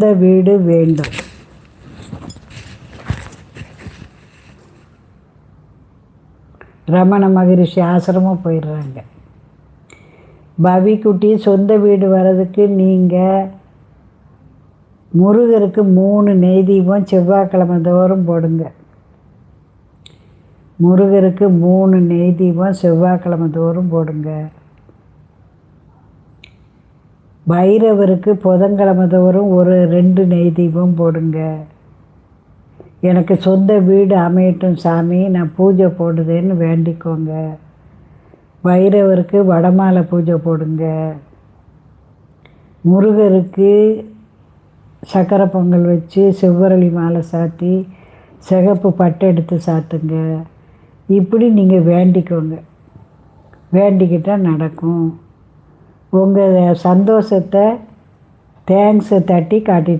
சொந்த வீடு வேண்டும். ரமண மகரிஷி ஆசிரமம் போயிடுறாங்க. பவிக்குட்டி சொந்த வீடு வர்றதுக்கு நீங்கள் முருகருக்கு 3 நெய் தீபம் செவ்வாய்க்கிழமை தோறும் போடுங்க. முருகருக்கு 3 நெய் தீபம் செவ்வாய்க்கிழமை தோறும் போடுங்க. பைரவருக்கு புதன்கிழமை தோறும் ஒரு 2 நெய் தீபம் போடுங்க. எனக்கு சொந்த வீடு அமையட்டும் சாமி, நான் பூஜை போடுதேன்னு வேண்டிக்கோங்க. பைரவருக்கு வடமாலை பூஜை போடுங்க. முருகருக்கு சக்கரை பொங்கல் வச்சு செவ்வரளி மாலை சாத்தி சிகப்பு பட்டு எடுத்து சாத்துங்க. இப்படி நீங்கள் வேண்டிக்கோங்க. வேண்டிக்கிட்டால் நடக்கும். உங்கள் சந்தோஷத்தை தேங்க்ஸை தட்டி காட்டி